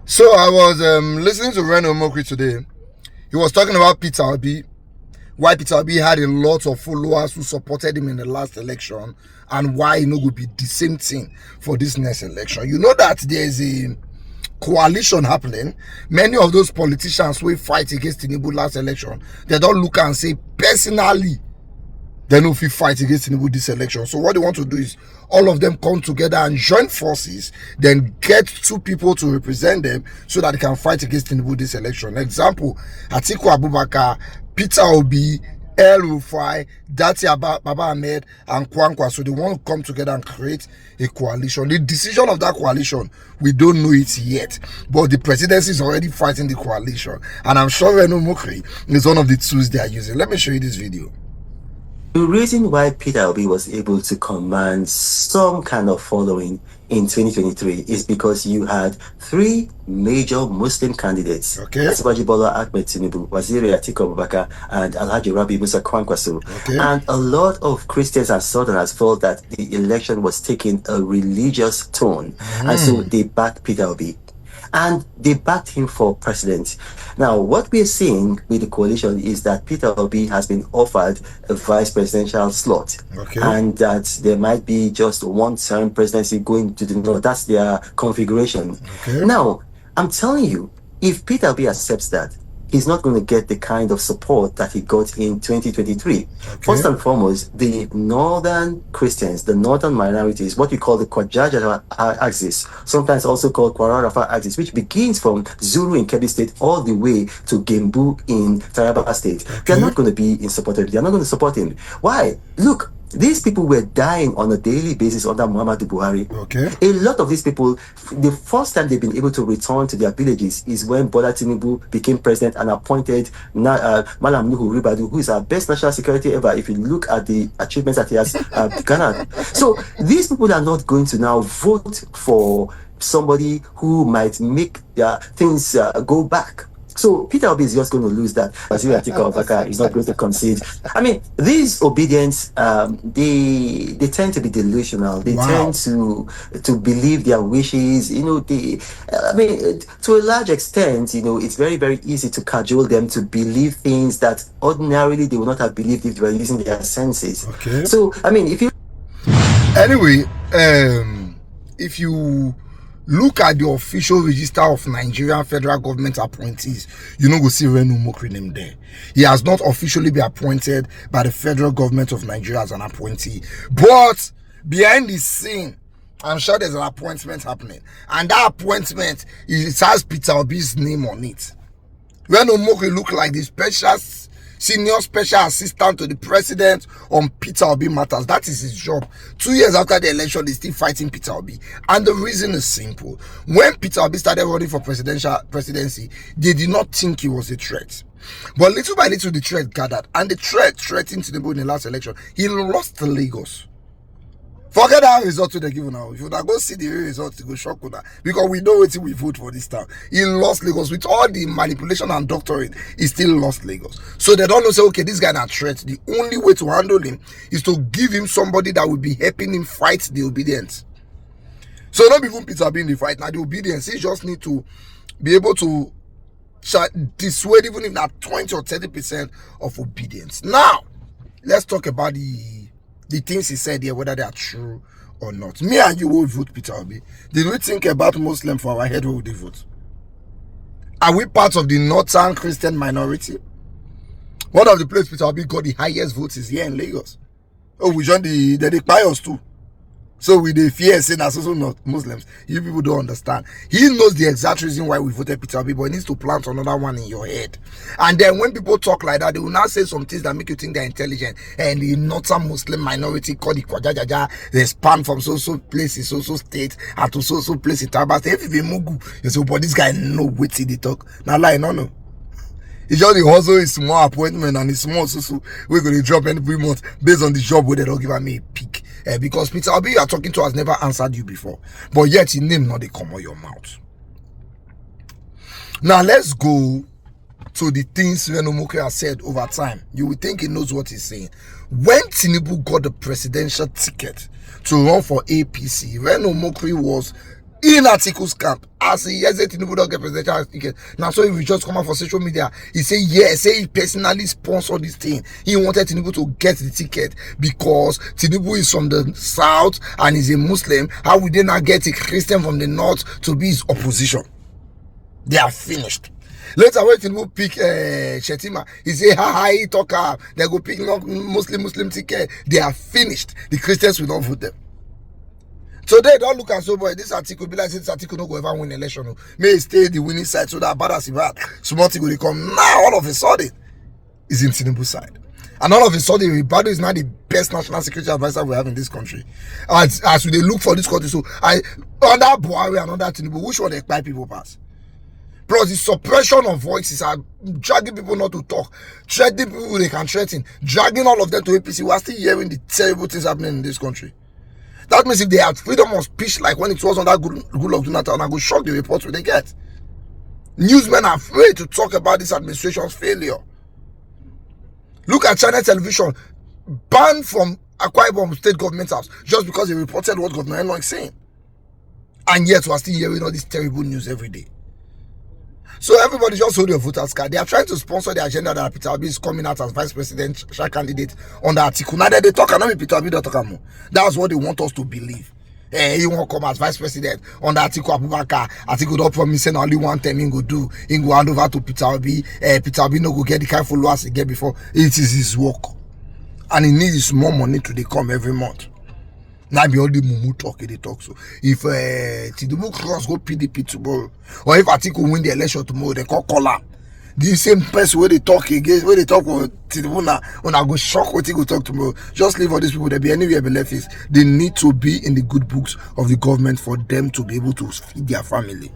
So I was listening to Reno Omokri today. He was talking about Peter Obi, why Peter Obi had a lot of followers who supported him in the last election, and why would be the same thing for this next election. You know that there is a coalition happening. Many of those politicians who fight against Tinubu last election, they don't look and say personally they know if we fight against Tinubu this election. So what they want to do is all of them come together and join forces, then get two people to represent them so that they can fight against Tinubu this election. Example, Atiku Abubakar, Peter Obi, El Rufai, Dati Baba Ahmed, and Kwankwa. So they want to come together and create a coalition. The decision of that coalition, we don't know it yet. But the presidency is already fighting the coalition. And I'm sure Reno Omokri is one of the tools they are using. Let me show you this video. The reason why Peter Obi was able to command some kind of following in 2023 is because you had three major Muslim candidates. Okay. Asiwaju Bola Ahmed Tinubu, Waziri Atiku Abubakar, and Alhaji Rabi Musa Kwankwaso. Okay. And a lot of Christians and Southerners felt that the election was taking a religious tone. And so they backed Peter Obi. And they backed him for president. Now, what we're seeing with the coalition is that Peter Obi has been offered a vice presidential slot. Okay. And that there might be just one term presidency going to the north. That's their configuration. Okay. Now, I'm telling you, if Peter Obi accepts that, he's not going to get the kind of support that he got in 2023. Okay. First and foremost, the northern Christians, the northern minorities, what we call the Kwajaja axis, sometimes also called Kwararafa axis, which begins from Zulu in Kebbi State all the way to Gembu in Taraba State. Okay. They're not going to be in support of him. They're not going to support him. Why? Look, these people were dying on a daily basis under Muhammadu Buhari. Okay. A lot of these people, the first time they've been able to return to their villages is when Bola Tinubu became president and appointed Malam Nuhu Ribadu, who is our best national security ever, if you look at the achievements that he has garnered. So these people are not going to now vote for somebody who might make their things go back. So Peter Obi is just going to lose that. Waziri Atiku Abubakar is not going to concede. I mean, these obedience, they tend to be delusional. They tend to believe their wishes. You know, to a large extent, you know, it's very, very easy to cajole them to believe things that ordinarily they would not have believed if they were using their senses. Okay. So, I mean, if you... Anyway, if you look at the official register of Nigerian federal government appointees, you know, go see Reno Omokri name there. He has not officially been appointed by the federal government of Nigeria as an appointee, but behind the scene, I'm sure there's an appointment happening, and that appointment, it has Peter Obi's name on it. Reno Omokri look like the senior special assistant to the president on Peter Obi matters. That is his job. 2 years after the election, they're still fighting Peter Obi. And the reason is simple. When Peter Obi started running for presidency, they did not think he was a threat. But little by little, the threat gathered. And the threat threatened Tinubu in the last election. He lost Lagos. Forget that result they give now. If you go see the results, you go shock with that. Because we know what we vote for this time. He lost Lagos. With all the manipulation and doctoring, he still lost Lagos. So they don't know, say, okay, this guy not threat. The only way to handle him is to give him somebody that will be helping him fight the obedience. So not even Peter Obi in the fight. Now the obedience, he just need to be able to dissuade even if not 20 or 30% of obedience. Now, let's talk about the things he said here, whether they are true or not. Me and you will vote Peter Obi. Did we think about Muslim for our head? Who would they vote? Are we part of the northern Christian minority? One of the places Peter Obi got the highest votes is here in Lagos. Oh, we joined they buy us too. So with the fear saying that's also not Muslims, you people don't understand. He knows the exact reason why we voted Peter Obi, but he needs to plant another one in your head. And then when people talk like that, they will now say some things that make you think they're intelligent. And the northern Muslim minority called the Kwajajaja, they span from so places, so states, and to so place in Taraba State. If you Mugu, you say, but this guy know what they talk. Now lie, no. It's just the hustle is small appointment and it's small so we're going to drop every month based on the job where they don't give me a pick. Because Peter Obi you are talking to has never answered you before. But yet his name not they come out your mouth. Now let's go to the things Reno Omokri has said over time. You will think he knows what he's saying. When Tinubu got the presidential ticket to run for APC, Reno Omokri was in Atiku's camp, as he hears that Tinubu don't get presidential ticket. Now, so if we just come out for social media, he say yes, say he personally sponsored this thing. He wanted Tinubu to get the ticket because Tinubu is from the south and he's a Muslim. How would they not get a Christian from the north to be his opposition? They are finished. Later, when Tinubu pick Shetima, he say, he talk up. They go pick Muslim ticket. They are finished. The Christians will not vote them. So they don't look at so boy. This article be like this article no go ever win election. May he stay the winning side so that bad as he bad. Small thing will come now. All of a sudden, is in Tinubu's side, and all of a sudden, Ribadu is now the best national security advisor we have in this country. As we they look for this country, so under Buhari and under Tinubu, which one they buy people pass? Plus, the suppression of voices are dragging people not to talk, threatening people they can threaten, dragging all of them to APC. We are still hearing the terrible things happening in this country. That means if they had freedom of speech like when it was under Goodluck Jonathan, I go shock the reports they get. Newsmen are afraid to talk about this administration's failure. Look at China Television, banned from Akwa Ibom State Government House just because they reported what Governor Enoch is saying. And yet we are still hearing all this terrible news every day. So everybody just hold your voters card. They are trying to sponsor the agenda that Peter Obi is coming out as vice presidential candidate under Atiku. Now they talk, and not Peter Obi don't talk more. That's what they want us to believe. He won't come as vice president under Atiku Abubakar. Atiku don't promise only one thing he go do. He go hand over to Peter Obi. Peter Obi no go get the kind of followers he get before. It is his work, and he needs more money to come every month. Now be all the mumu talk they talk. So if Tinubu cross go PDP tomorrow, or if Atiku win the election tomorrow, they call collar. The same person where they talk against, where they talk with Tinubu now, when I go shock what he go talk tomorrow. Just leave all these people. They be anywhere be left is. They need to be in the good books of the government for them to be able to feed their family.